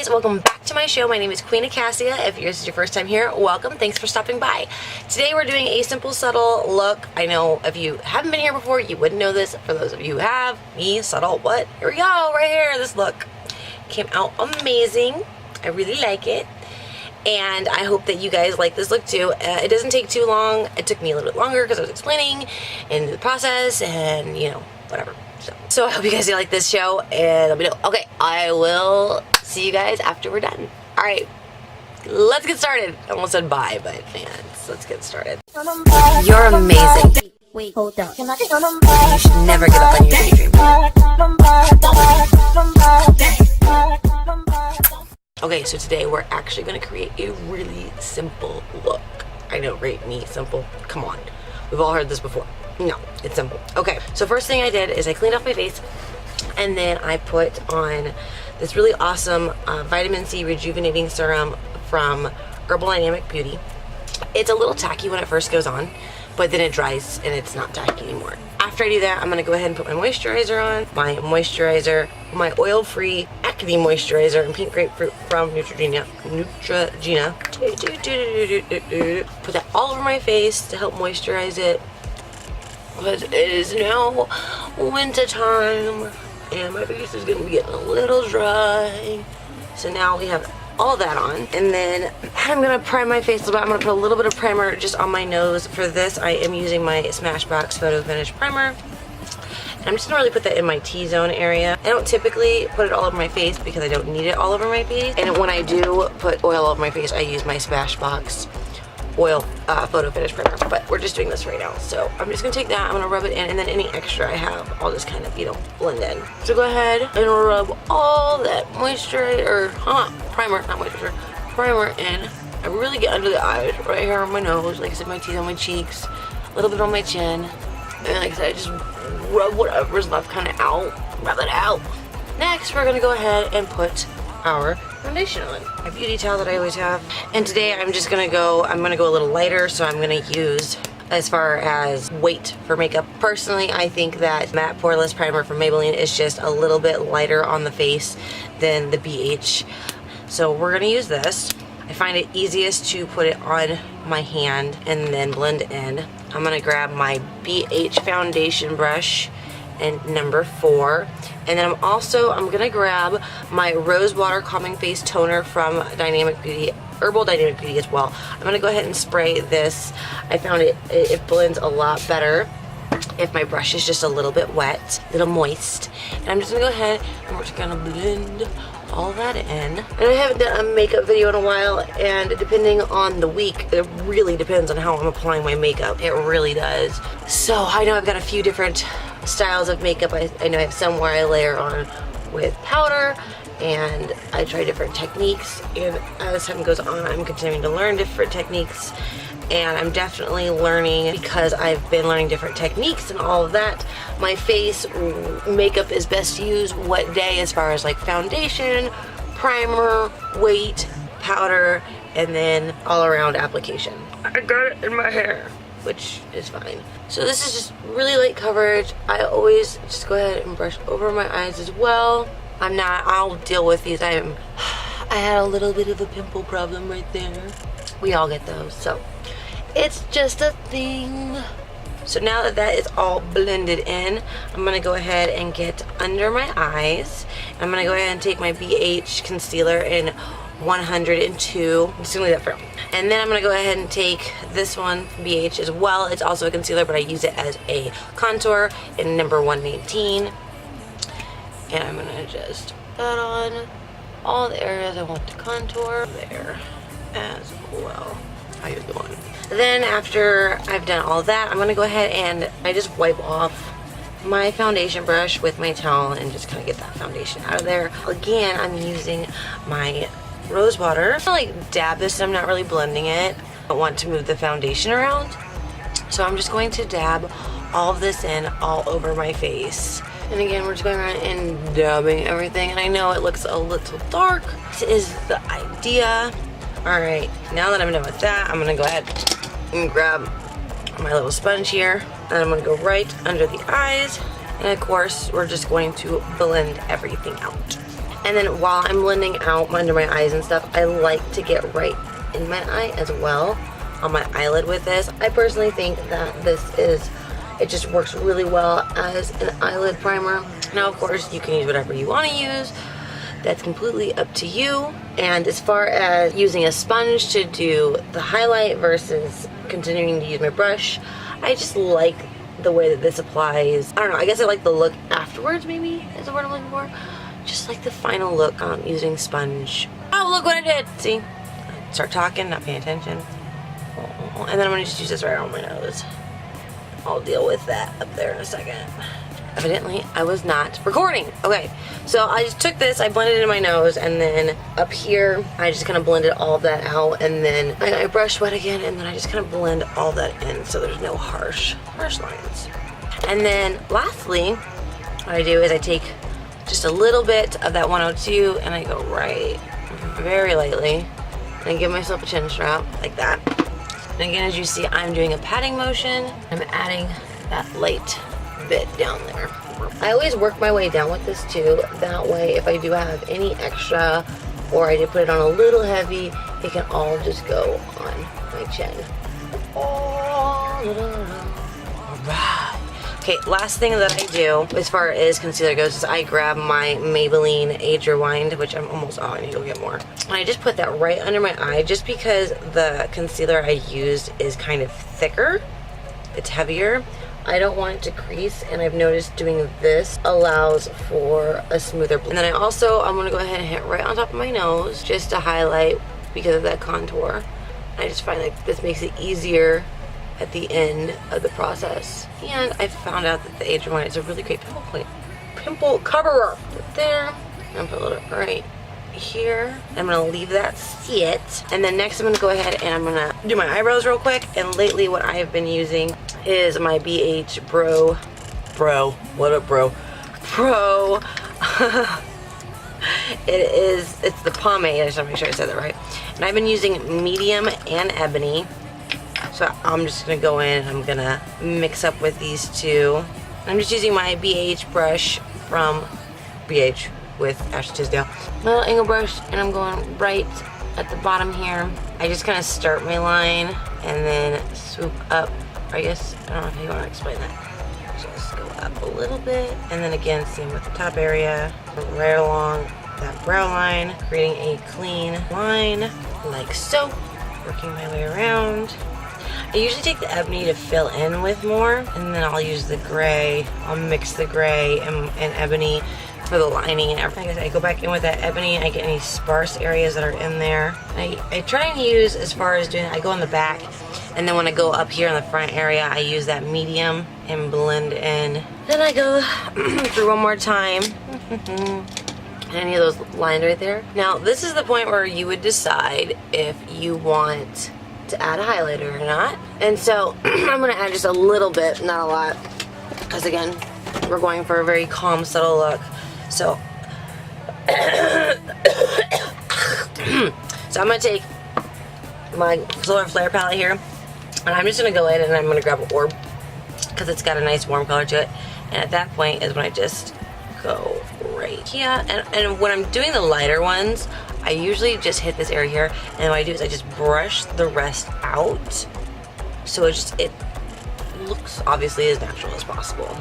guys, welcome back to my show. My name is Queen Acacia. If this is your first time here, welcome. Thanks for stopping by. Today we're doing a simple, subtle look. I know if you haven't been here before, you wouldn't know this. For those of you who have, me, subtle, what? Here we go, right here. This look came out amazing. I really like it. And I hope that you guys like this look too. It doesn't take too long. It took me a little bit longer because I was explaining in the process and, you know, whatever. So I hope you guys like this show and let me know. Okay, I will see you guys after we're done. All right, let's get started. I almost said bye, but man, let's get started. You're amazing. Wait, hold up. You should never give up on your daydream. Okay, so today we're actually going to create a really simple look. I know, right? Me, simple. Come on. We've all heard this before. No, it's simple. Okay, so first thing I did is I cleaned off my face and then I put on this really awesome vitamin C rejuvenating serum from Herbal Dynamic Beauty. It's a little tacky when it first goes on, but then it dries and it's not tacky anymore. After I do that, I'm gonna go ahead and put my moisturizer on. My oil-free acne moisturizer and pink grapefruit from Neutrogena. Put that all over my face to help moisturize it. Because it is now winter time and my face is gonna be getting a little dry. So now we have all that on, and then I'm gonna prime my face a little bit. I'm gonna put a little bit of primer just on my nose. For this, I am using my Smashbox Photo Finish Primer. And I'm just gonna really put that in my T-zone area. I don't typically put it all over my face because I don't need it all over my face. And when I do put oil over my face, I use my Smashbox Oil Photo Finish Primer. But we're just doing this right now. So I'm just gonna take that, I'm gonna rub it in, and then any extra I have, I'll just kind of, you know, blend in. So go ahead and rub all that primer, not moisturizer, primer in. I really get under the eyes, right here on my nose, like I said, my teeth on my cheeks, a little bit on my chin. And like I said, I just rub whatever's left kind of out, rub it out. Next, we're gonna go ahead and put our foundation on. My beauty towel that I always have. And today I'm gonna go a little lighter, so I'm gonna use, as far as weight for makeup, personally I think that Matte Poreless Primer from Maybelline is just a little bit lighter on the face than the BH. So we're gonna use this. I find it easiest to put it on my hand and then blend in. I'm gonna grab my BH foundation brush and number 4. And then I'm gonna grab my Rose Water Calming Face Toner from Herbal Dynamic Beauty as well. I'm gonna go ahead and spray this. I found it blends a lot better if my brush is just a little bit wet, a little moist. And I'm just gonna go ahead and we're just gonna blend all that in. And I haven't done a makeup video in a while, and depending on the week, it really depends on how I'm applying my makeup. It really does. So I know I've got a few different styles of makeup. I know I have some where I layer on with powder, and I try different techniques, and as time goes on, I'm continuing to learn different techniques. And I'm definitely learning, because I've been learning different techniques and all of that, my face makeup is best used what day, as far as like foundation, primer, weight, powder, and then all around application. I got it in my hair, which is fine. So this is just really light coverage. I always just go ahead and brush over my eyes as well. I'll deal with these. I had a little bit of a pimple problem right there. We all get those, so it's just a thing. So now that that is all blended in, I'm gonna go ahead and get under my eyes. I'm gonna go ahead and take my BH concealer in 102. I'm just gonna leave that for now. And then I'm gonna go ahead and take this one from BH as well. It's also a concealer, but I use it as a contour in number 119. And I'm gonna just put that on all the areas I want to contour there as well. How you doing? Then after I've done all that, I'm gonna go ahead and I just wipe off my foundation brush with my towel and just kind of get that foundation out of there. Again, I'm using my rose water. I'm gonna like dab this, and I'm not really blending it. I don't want to move the foundation around, so I'm just going to dab all of this in all over my face. And again, we're just going around and dabbing everything. And I know it looks a little dark. This is the idea. All right, now that I'm done with that, I'm gonna go ahead and grab my little sponge here, and I'm gonna go right under the eyes. And of course, we're just going to blend everything out. And then while I'm blending out under my eyes and stuff, I like to get right in my eye as well, on my eyelid with this. I personally think that it just works really well as an eyelid primer. Now, of course, you can use whatever you want to use. That's completely up to you. And as far as using a sponge to do the highlight versus continuing to use my brush, I just like the way that this applies. I don't know, I guess I like the look afterwards, maybe is the word I'm looking for. Just like the final look using sponge. Oh, look what I did. See? Start talking, not paying attention. And then I'm gonna just use this right on my nose. I'll deal with that up there in a second. Evidently, I was not recording. Okay, so I just took this, I blended it in my nose, and then up here, I just kind of blended all of that out, and then I brush wet again, and then I just kind of blend all that in so there's no harsh lines. And then lastly, what I do is I take just a little bit of that 102, and I go right, very lightly, and give myself a chin strap, like that. And again, as you see, I'm doing a patting motion. I'm adding that light bit down there. I always work my way down with this too. That way, if I do have any extra, or I did put it on a little heavy, it can all just go on my chin. Alright. Okay, last thing that I do as far as concealer goes is I grab my Maybelline Age Rewind, which I'm almost, I need to go get more. And I just put that right under my eye just because the concealer I used is kind of thicker. It's heavier. I don't want it to crease, and I've noticed doing this allows for a smoother blend. And then I'm gonna go ahead and hit right on top of my nose just to highlight because of that contour. I just find like this makes it easier at the end of the process. And I found out that the Age Rewind is a really great pimple coverer. Put it there, and put a little right here. I'm gonna leave that sit. And then next I'm gonna go ahead and I'm gonna do my eyebrows real quick. And lately what I have been using is my BH Pro. What up, bro? Pro. It's the pomade. I just wanna make sure I said that right. And I've been using medium and ebony. So I'm just gonna go in and I'm gonna mix up with these two. I'm just using my BH brush from BH with Ashley Tisdale. My little angle brush, and I'm going right at the bottom here. I just kind of start my line and then swoop up. I guess, I don't know if you want to explain that. Just go up a little bit, and then again, same with the top area, right along that brow line, creating a clean line, like so, working my way around. I usually take the ebony to fill in with more, and then I'll use the gray. I'll mix the gray and ebony for the lining and everything. I go back in with that ebony, I get any sparse areas that are in there. I try and use, as far as doing, I go in the back, and then when I go up here in the front area, I use that medium and blend in. Then I go through one more time. Any of those lines right there. Now, this is the point where you would decide if you want to add a highlighter or not. And so I'm gonna add just a little bit, not a lot, because again, we're going for a very calm, subtle look. So, so I'm gonna take my Solar Flare palette here, and I'm just gonna go in and I'm gonna grab an orb because it's got a nice warm color to it. And at that point is when I just go right here. And when I'm doing the lighter ones, I usually just hit this area here, and what I do is I just brush the rest out, so it looks obviously as natural as possible.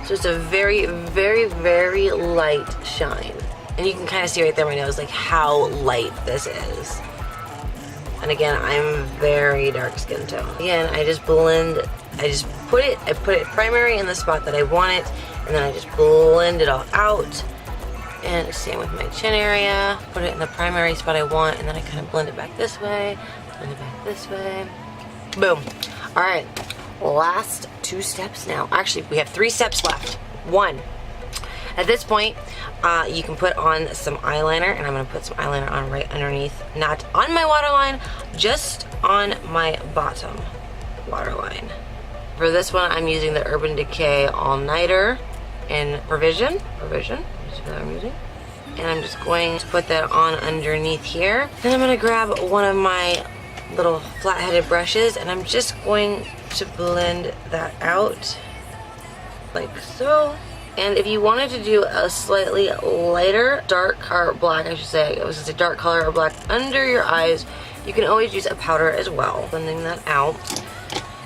So it's a very, very, very light shine. And you can kind of see right there my nose, like how light this is. And again, I'm very dark skin tone. Again, I just blend, I put it primary in the spot that I want it, and then I just blend it all out. And same with my chin area, put it in the primary spot I want, and then I kind of blend it back this way, blend it back this way. Boom. All right. Last 2 steps now. Actually, we have 3 steps left. 1. At this point, you can put on some eyeliner, and I'm going to put some eyeliner on right underneath, not on my waterline, just on my bottom waterline. For this one, I'm using the Urban Decay All Nighter in Revision. I'm using. And I'm just going to put that on underneath here. Then I'm going to grab one of my little flat-headed brushes, and I'm just going to blend that out like so. And if you wanted to do a slightly lighter, dark, or black, I should say, I was gonna say dark color or black under your eyes, you can always use a powder as well. Blending that out.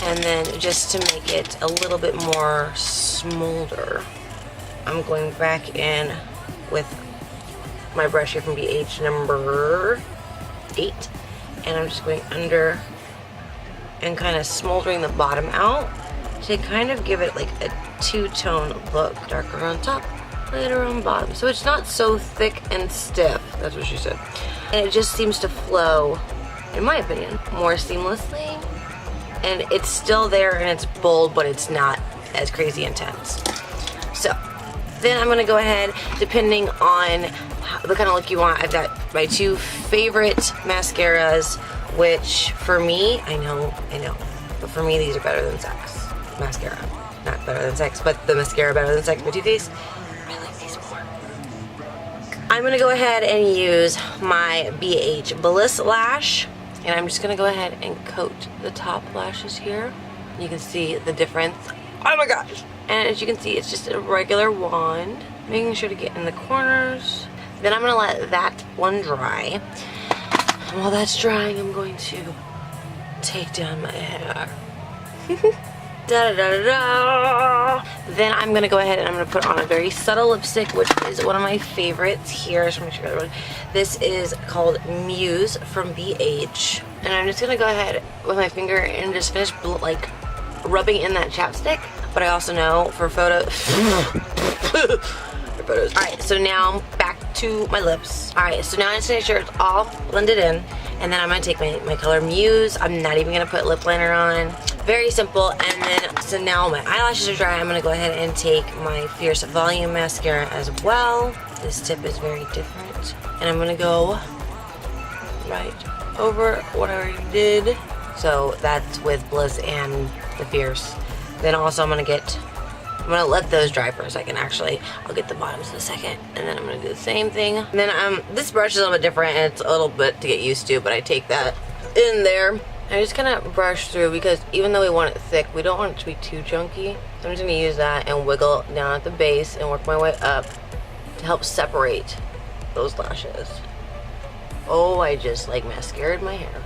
And then just to make it a little bit more smolder, I'm going back in with my brush here from BH number 8. And I'm just going under and kind of smoldering the bottom out to kind of give it like a two-tone look. Darker on top, lighter on bottom. So it's not so thick and stiff. That's what she said. And it just seems to flow, in my opinion, more seamlessly. And it's still there and it's bold, but it's not as crazy intense. So then I'm gonna go ahead, depending on the kind of look you want. I've got my 2 favorite mascaras, which for me, I know, but for me these are better than Sex mascara. Not better than Sex, but the mascara better than Sex by Too Faced. I like these more. I'm gonna go ahead and use my BH Bliss Lash. And I'm just gonna go ahead and coat the top lashes here. You can see the difference. Oh my gosh! And as you can see, it's just a regular wand. Making sure to get in the corners. Then I'm gonna let that one dry. And while that's drying, I'm going to take down my hair. Da, da, da, da. Then I'm gonna go ahead and I'm gonna put on a very subtle lipstick, which is one of my favorites here. Just make sure everyone. This is called Muse from BH, and I'm just gonna go ahead with my finger and just finish like rubbing in that chapstick. But I also know for photos. For photos. All right, so now back to my lips. All right, so now I just make sure it's all blended in, and then I'm gonna take my color Muse. I'm not even gonna put lip liner on. Very simple. And then, so now my eyelashes are dry, I'm gonna go ahead and take my Fierce Volume Mascara as well. This tip is very different. And I'm gonna go right over what I already did. So that's with Bliss and the Fierce. Then also I'm gonna let those dry for a second actually. I'll get the bottoms in a second. And then I'm gonna do the same thing. And then this brush is a little bit different and it's a little bit to get used to, but I take that in there. I just kind of brush through because even though we want it thick, we don't want it to be too chunky. So I'm just going to use that and wiggle down at the base and work my way up to help separate those lashes. Oh, I just like mascaraed my hair.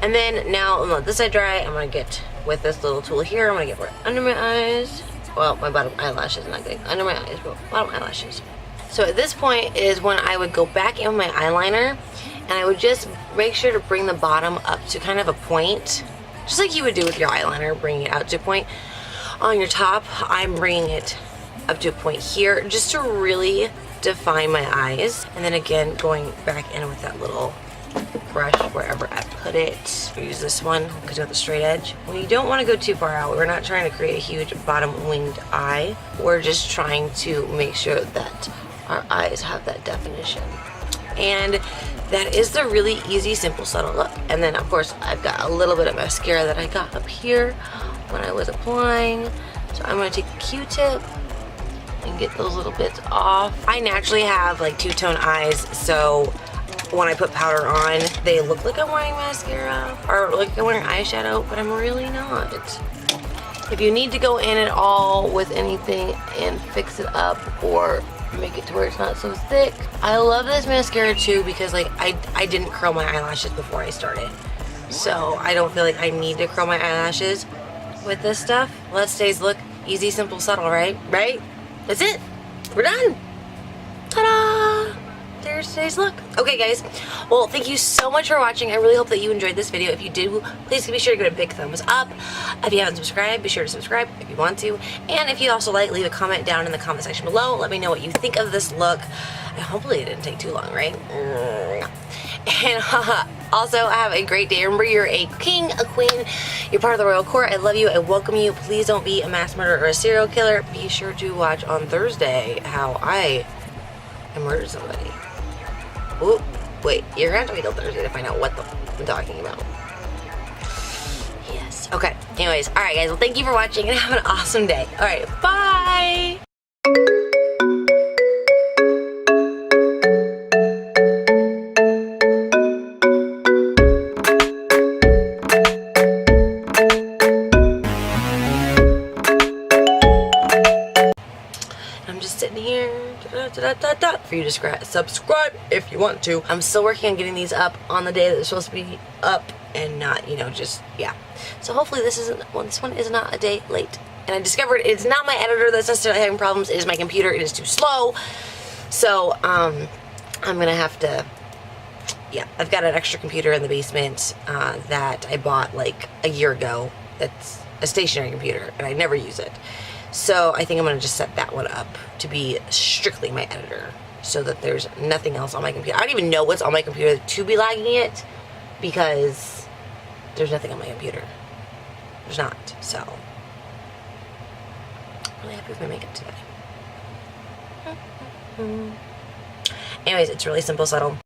And then now I'm gonna let this side dry. I'm going to get with this little tool here. I'm going to get right under my eyes. Well, my bottom eyelashes, not getting under my eyes, but bottom eyelashes. So at this point is when I would go back in with my eyeliner. And I would just make sure to bring the bottom up to kind of a point, just like you would do with your eyeliner, bringing it out to a point. On your top, I'm bringing it up to a point here, just to really define my eyes. And then again, going back in with that little brush wherever I put it. I use this one because you got the straight edge. When you don't want to go too far out, we're not trying to create a huge bottom winged eye. We're just trying to make sure that our eyes have that definition. And that is the really easy, simple, subtle look. And then, of course, I've got a little bit of mascara that I got up here when I was applying. So I'm going to take the Q-tip and get those little bits off. I naturally have like two-tone eyes, so when I put powder on, they look like I'm wearing mascara or like I'm wearing eyeshadow, but I'm really not. If you need to go in at all with anything and fix it up or make it to where it's not so thick. I love this mascara too because like I didn't curl my eyelashes before I started. So I don't feel like I need to curl my eyelashes with this stuff. Let's Today's look easy, simple, subtle, right? Right? That's it. We're done. Ta-da! There's today's look. Okay guys, well thank you so much for watching. I really hope that you enjoyed this video. If you do, please be sure to give it a big thumbs up. If you haven't subscribed, be sure to subscribe if you want to. And if you also like, leave a comment down in the comment section below. Let me know what you think of this look. And hopefully it didn't take too long, right? And also have a great day. Remember, you're a king, a queen, you're part of the royal court. I love you, I welcome you. Please don't be a mass murderer or a serial killer. Be sure to watch on Thursday how I murdered somebody. Ooh, wait, you're gonna have to wait till Thursday to find out what I'm talking about. Yes. Okay, anyways, alright guys, well thank you for watching and have an awesome day. Alright, bye! for you to subscribe if you want to. I'm still working on getting these up on the day that they're supposed to be up and not, you know, just, yeah. So hopefully this one is not a day late. And I discovered it's not my editor that's necessarily having problems, it is my computer, it is too slow. So, I'm gonna have to, yeah, I've got an extra computer in the basement that I bought like a year ago. That's a stationary computer and I never use it. So I think I'm gonna just set that one up to be strictly my editor so that there's nothing else on my computer. I don't even know what's on my computer to be lagging it because there's nothing on my computer. There's not, so. I'm really happy with my makeup today. Anyways, it's really simple, subtle.